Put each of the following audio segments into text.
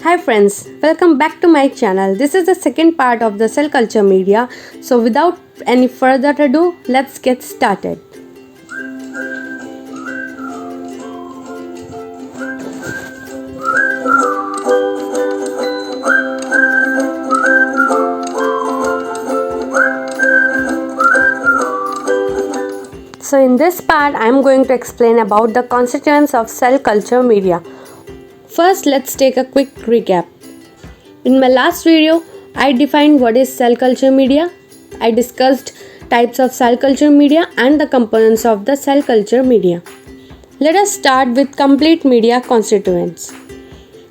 Hi friends, welcome back to my channel. This is the second part of the cell culture media. So without any further ado, let's get started. So in this part, I am going to explain about the constituents of cell culture media. First, let's take a quick recap. In my last video, I defined what is cell culture media. I discussed types of cell culture media and the components of the cell culture media. Let us start with complete media constituents.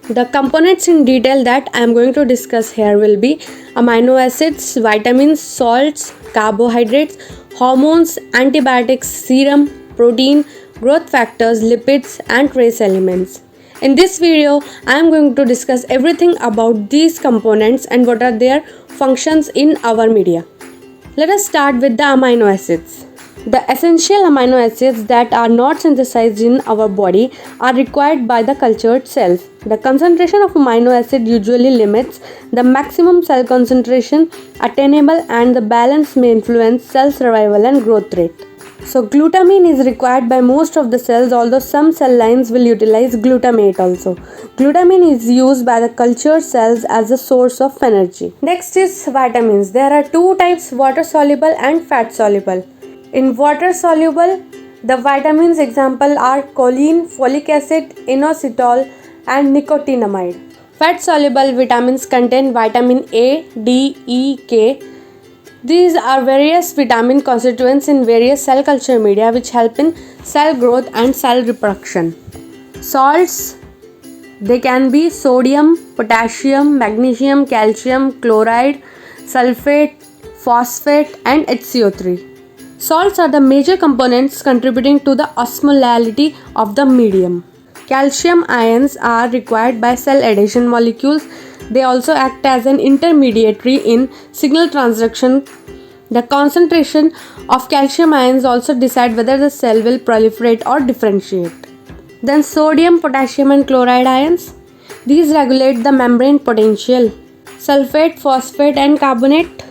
The components in detail that I am going to discuss here will be amino acids, vitamins, salts, carbohydrates, hormones, antibiotics, serum, protein, growth factors, lipids, and trace elements. In this video, I am going to discuss everything about these components and what are their functions in our media. Let us start with the amino acids. The essential amino acids that are not synthesized in our body are required by the cultured cells. The concentration of amino acid usually limits the maximum cell concentration attainable, and the balance may influence cell survival and growth rate. So glutamine is required by most of the cells, although some cell lines will utilize glutamate also. Glutamine is used by the cultured cells as a source of energy. Next is vitamins. There are two types, water soluble and fat soluble. In water soluble, the vitamins example are choline, folic acid, inositol and nicotinamide. Fat soluble vitamins contain vitamin A, D, E, K. These are various vitamin constituents in various cell culture media which help in cell growth and cell reproduction. Salts, they can be sodium, potassium, magnesium, calcium, chloride, sulfate, phosphate and HCO3. Salts are the major components contributing to the osmolality of the medium. Calcium ions are required by cell adhesion molecules. They also act as an intermediary in signal transduction. The concentration of calcium ions also decide whether the cell will proliferate or differentiate. Then sodium, potassium and chloride ions. These regulate the membrane potential. Sulfate, phosphate and carbonate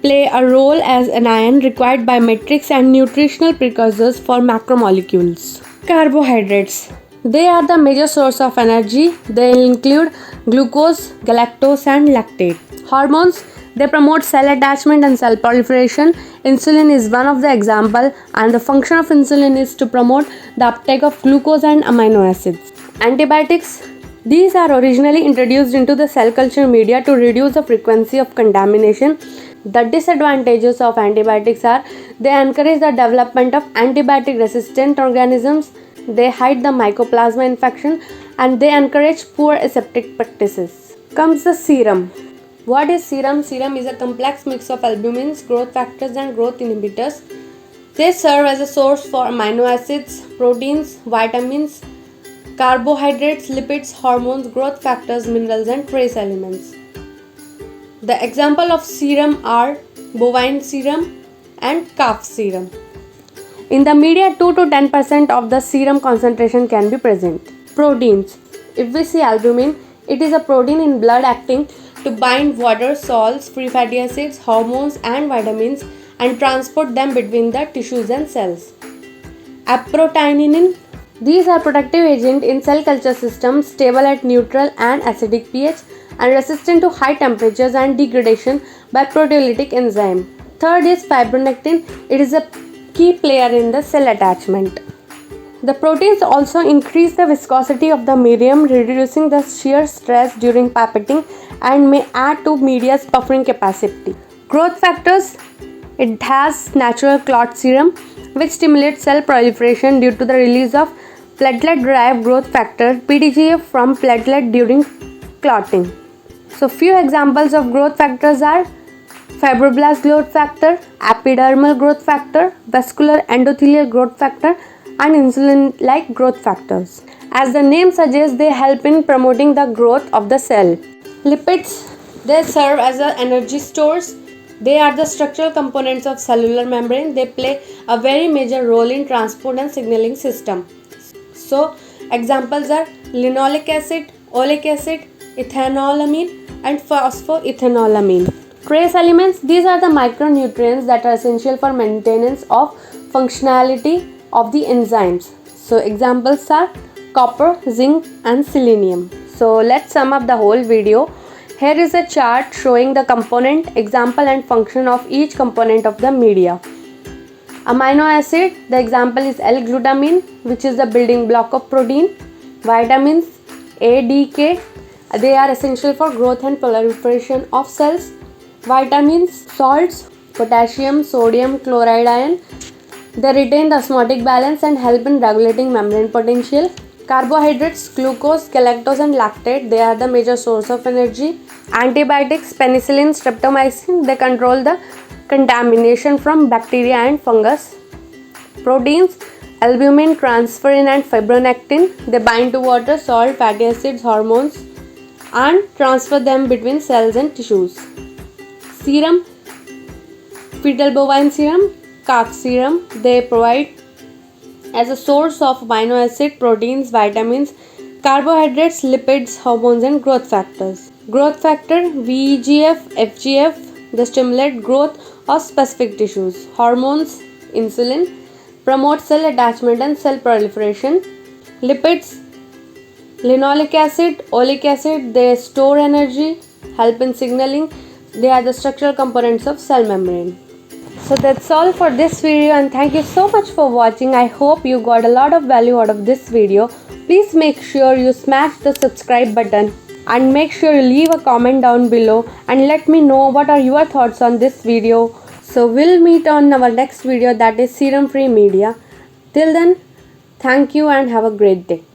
play a role as an ion required by matrix and nutritional precursors for macromolecules. Carbohydrates. They are the major source of energy. They include glucose, galactose and lactate. Hormones. They promote cell attachment and cell proliferation. Insulin is one of the examples, and the function of insulin is to promote the uptake of glucose and amino acids. Antibiotics. These are originally introduced into the cell culture media to reduce the frequency of contamination. The disadvantages of antibiotics are they encourage the development of antibiotic resistant organisms, they hide the mycoplasma infection, and they encourage poor aseptic practices. Comes the serum. What is serum? Serum is a complex mix of albumins, growth factors and growth inhibitors. They serve as a source for amino acids, proteins, vitamins, carbohydrates, lipids, hormones, growth factors, minerals and trace elements. The example of serum are bovine serum and calf serum. In the media, 2 to 10% of the serum concentration can be present. Proteins. If we see albumin, it is a protein in blood acting to bind water, salts, free fatty acids, hormones and vitamins and transport them between the tissues and cells. Aprotininin. These are protective agent in cell culture systems, stable at neutral and acidic pH and resistant to high temperatures and degradation by proteolytic enzyme. Third is fibronectin. It is a key player in the cell attachment. The proteins also increase the viscosity of the medium, reducing the shear stress during pipetting and may add to media's buffering capacity. Growth factors. It has natural clot serum which stimulates cell proliferation due to the release of platelet-derived growth factor PDGF from platelet during clotting. So few examples of growth factors are fibroblast growth factor, epidermal growth factor, vascular endothelial growth factor and insulin-like growth factors. As the name suggests, they help in promoting the growth of the cell. Lipids, they serve as energy stores. They are the structural components of cellular membrane. They play a very major role in transport and signaling system. So examples are linoleic acid, oleic acid, ethanolamine, and phosphoethanolamine. Trace elements, these are the micronutrients that are essential for maintenance of functionality of the enzymes. So examples are copper, zinc, and selenium. So let's sum up the whole video. Here is a chart showing the component, example, and function of each component of the media. Amino acid, the example is L-glutamine, which is the building block of protein. Vitamins A, D, K, they are essential for growth and proliferation of cells. Vitamins, salts, potassium, sodium, chloride, iron, they retain the osmotic balance and help in regulating membrane potential. Carbohydrates, glucose, galactose, and lactate, they are the major source of energy. Antibiotics, penicillin, streptomycin, they control the contamination from bacteria and fungus. Proteins, albumin, transferrin, and fibronectin, they bind to water, salt, fatty acids, hormones, and transfer them between cells and tissues. Serum, fetal bovine serum, calf serum, they provide as a source of amino acid, proteins, vitamins, carbohydrates, lipids, hormones, and growth factors. Growth factor, VEGF, FGF, they stimulate growth of specific tissues. Hormones, insulin, promote cell attachment and cell proliferation. Lipids, linoleic acid, oleic acid, they store energy, help in signaling. They are the structural components of cell membrane. So that's all for this video, and thank you so much for watching. I hope you got a lot of value out of this video. Please make sure you smash the subscribe button and make sure you leave a comment down below and let me know what are your thoughts on this video. So we'll meet on our next video, that is serum free media. Till then, thank you and have a great day.